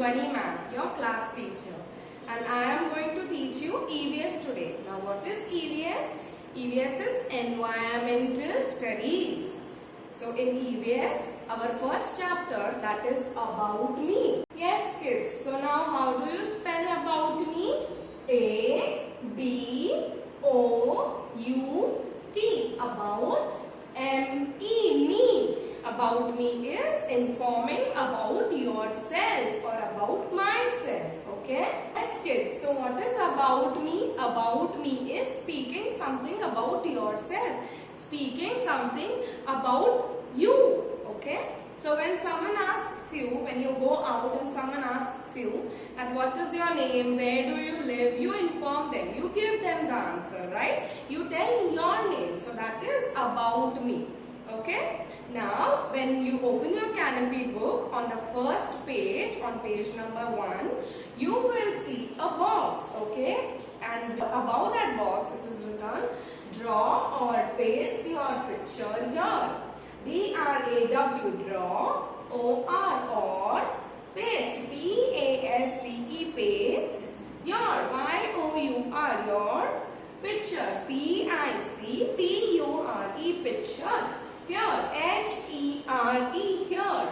Dhwani ma'am, your class teacher, and I am going to teach you EVS today. Now what is EVS? EVS is Environmental Studies. So in EVS, our first chapter, that is About Me. Yes kids, so now how do you spell About Me? A-B-O-U-T, about. M-E, me. About me is informing about yourself or about myself. Okay? Yes kids, so what is about me? About me is speaking something about yourself. Speaking something about you. Okay? So when someone asks you, when you go out and someone asks you that what is your name, where do you live, you inform them, you give them the answer, right? You tell your name, so that is about me. Okay? Now when you open your Canopy book, on the first page, on page number 1, you will see a box. Okay? And above that box it is written, draw or paste your picture here. D-R-A-W, draw, O-R, or, paste, P-A-S-T-E, paste, your, Y-O-U-R, your, picture, P-I-C-T-U-R-E, picture, here, H-E-R-E, here.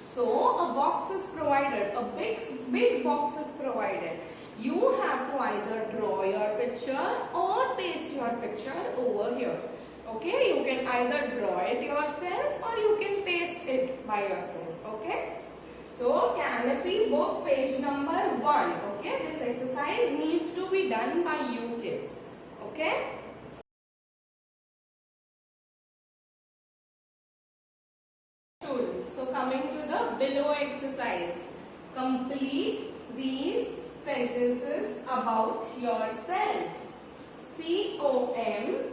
So, a box is provided, a big box is provided. You have to either draw your picture or paste your picture over here. Okay, you can either draw it yourself or you can paste it by yourself. Okay, so Canopy book page number 1. Okay, this exercise needs to be done by you kids. Okay. Students, so coming to the below exercise, complete these sentences about yourself. C-O-M-P-L-E-T-E,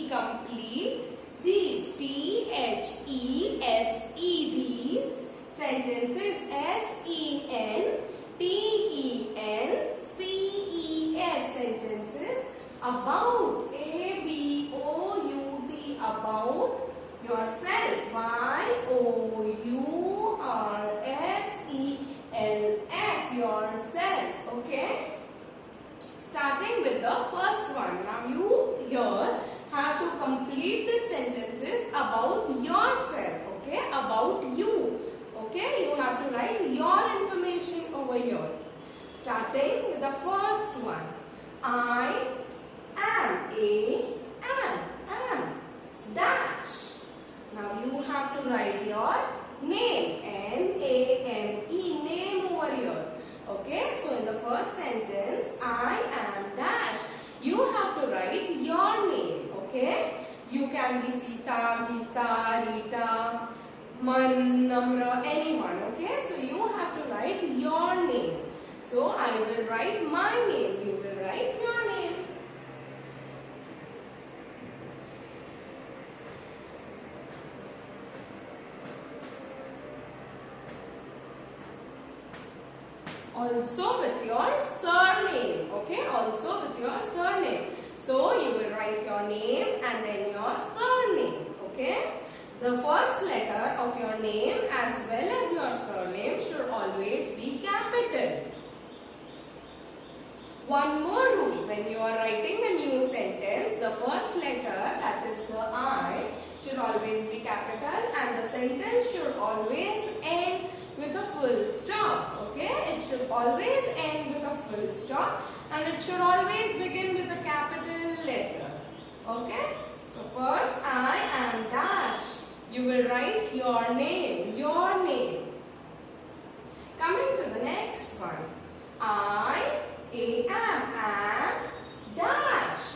complete these, T-H-E-S-E, these sentences, S-E-N-T-E-N-C-E-S, sentences about, A-B-O-U-T, about yourself, Y-O-U-R-S-E-L-F, yourself. Okay, starting with the first one. Now you here have to complete the sentences about yourself. Okay, about you. Okay, you have to write your information over here. Starting with the first one. I am, am, dash. Now you have to write your name, N-A-M-E, name over here. Okay, so in the first sentence, I am dash. You have to write your name. Okay, you can be Sita, Geeta, Rita, Man, Namra, anyone. Okay, so you have to write your name. So I will write my name. You will write your name. Also with your surname. Okay, also with your surname. So you will write your name and then your surname. Okay, the first letter of your name as well as your surname should always be capital. One more rule, when you are writing a new sentence, the first letter, that is the I, should always be capital and the sentence should always end with a full stop. Okay, it should always end with a full stop and it should always begin with a capital letter. Okay, so first I am dash. You will write your name, your name. Coming to the next one. I am dash.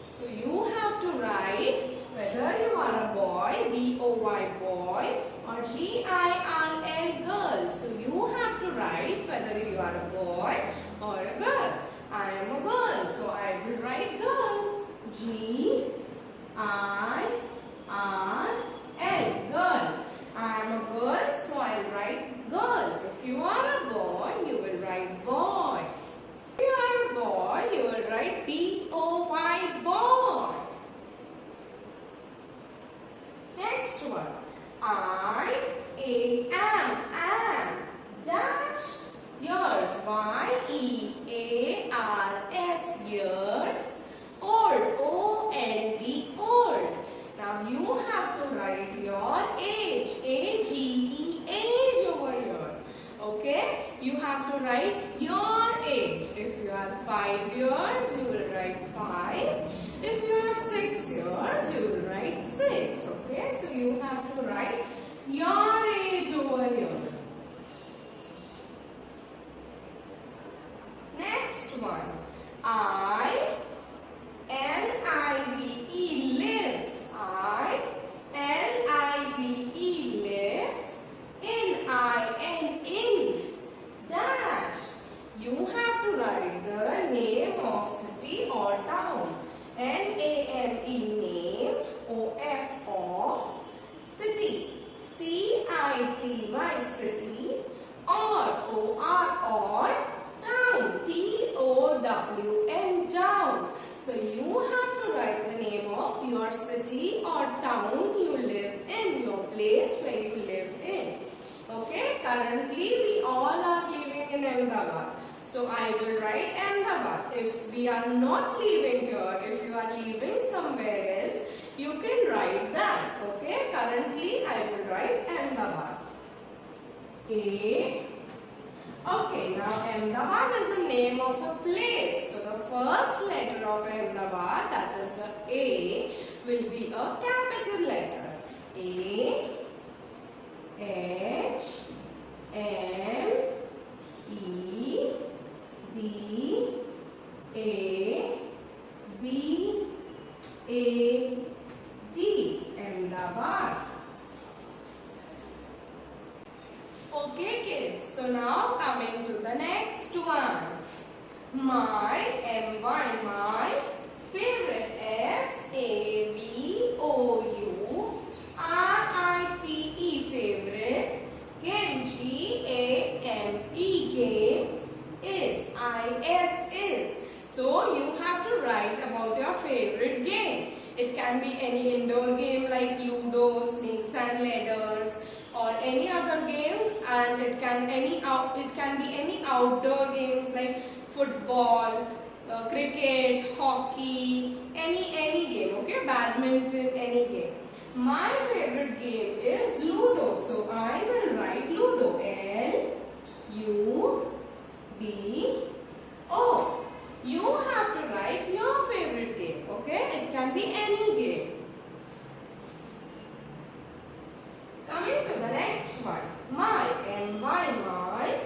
So you have to write whether you are a boy, B-O-Y, boy, or G-I-R-L, girl. So you have to write whether you are a boy or a girl. I am a girl, so I will write girl. G-I-R-L, girl. I am a girl, so I will write girl. If you are a boy, you will write boy. If you are a boy, you will write B-O-Y, boy. Next one. I am your age over here. Next one. I-L-I-V-E, live. I-L-I-V-E, live. In, in. Dash. You have to write the name of city or town. N-A-M-E, name. O-F, of. City. C-I-T-Y, city. Or, O-R, or. Town. T-O-W-N, town. So you have to write the name of your city or town you live in, your place where you live in. Okay, currently we all are living in Ahmedabad. So I will write Ahmedabad. If we are not living here, if you are living somewhere else, you can write that. Okay, currently I will write Ahmedabad. A. Okay, now Ahmedabad is the name of a place. So the first letter of Ahmedabad, that is the A, will be a capital letter. A, H, M, E, D, A, B, A, D. Ahmedabad. Okay kids, so now coming to the next one. My, M-Y, my favorite, F-A-V-O-U-R-I-T-E, favorite, game, G-A-M-E, game, is, I-S, is. So you have to write about your favorite game. It can be any indoor game like Ludo, Snakes and Ladders, or any other games, and it can be any outdoor games like football, cricket, hockey, any game, okay, badminton, any game. My favorite game is Ludo, so I will write Ludo, L-U-D-O. You have to write your favorite game, okay, it can be any game. Coming to the next one. My, M-Y, my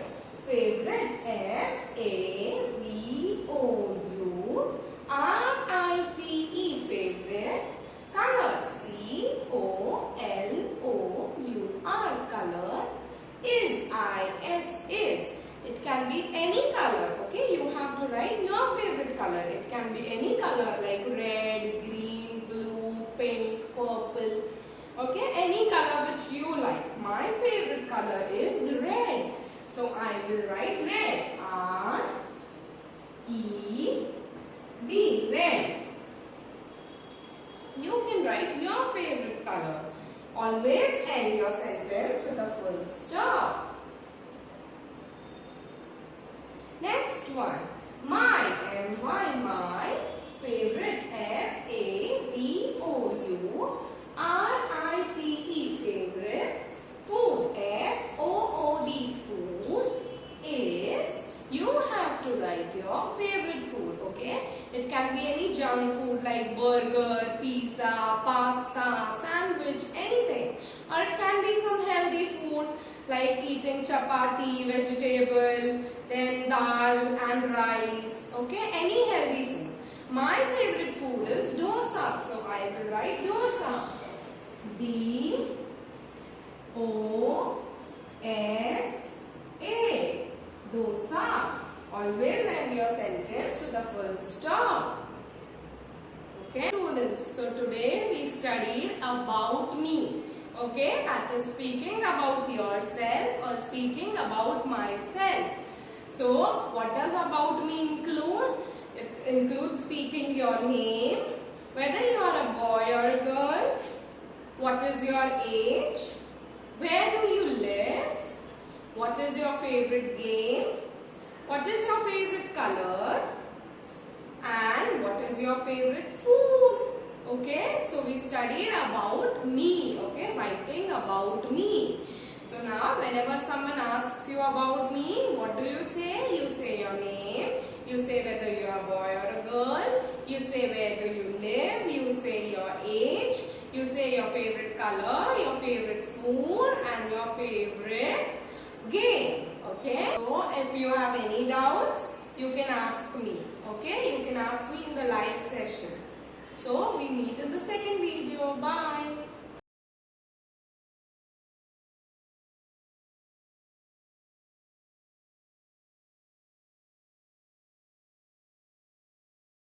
favorite, F-A-V-O-U-R-I-T-E, favorite, color, C-O-L-O-U-R, color, is, I-S, is. It can be any color, okay? You have to write your favorite color. It can be any color like red, green, blue, pink, purple. Okay, any color which you like. My favorite color is red. So I will write red. R-E-D, red. You can write your favorite color. Always end your sentence with a full stop. Next one. My, M-Y, my favorite, F-A-V-O-U-R-I-T-E, favorite, food, F-O-O-D, food, is, you have to write your favorite food, okay? It can be any junk food like burger, pizza, pasta, sandwich, anything. Or it can be some healthy food like eating chapati, vegetable, then dal and rice, okay? Any healthy food. My favorite food is dosa, so I will write dosa. D-O-S-A, dosa. Always end your sentence with a full stop. Okay, students, so today we studied about me. Okay, that is speaking about yourself or speaking about myself. So, what does about me include? It includes speaking your name, whether you are a boy or a girl, what is your age, where do you live, what is your favorite game, what is your favorite color, and what is your favorite food. Okay, so we studied about me, okay, writing about me. So now whenever someone asks you about me, what do you say? You say your name, you say whether you are a boy or a girl, you say where do you live, you say your age, you say your favorite color, your favorite food. food and your favorite game. Okay. So if you have any doubts, you can ask me. Okay. You can ask me in the live session. So we meet in the second video. Bye.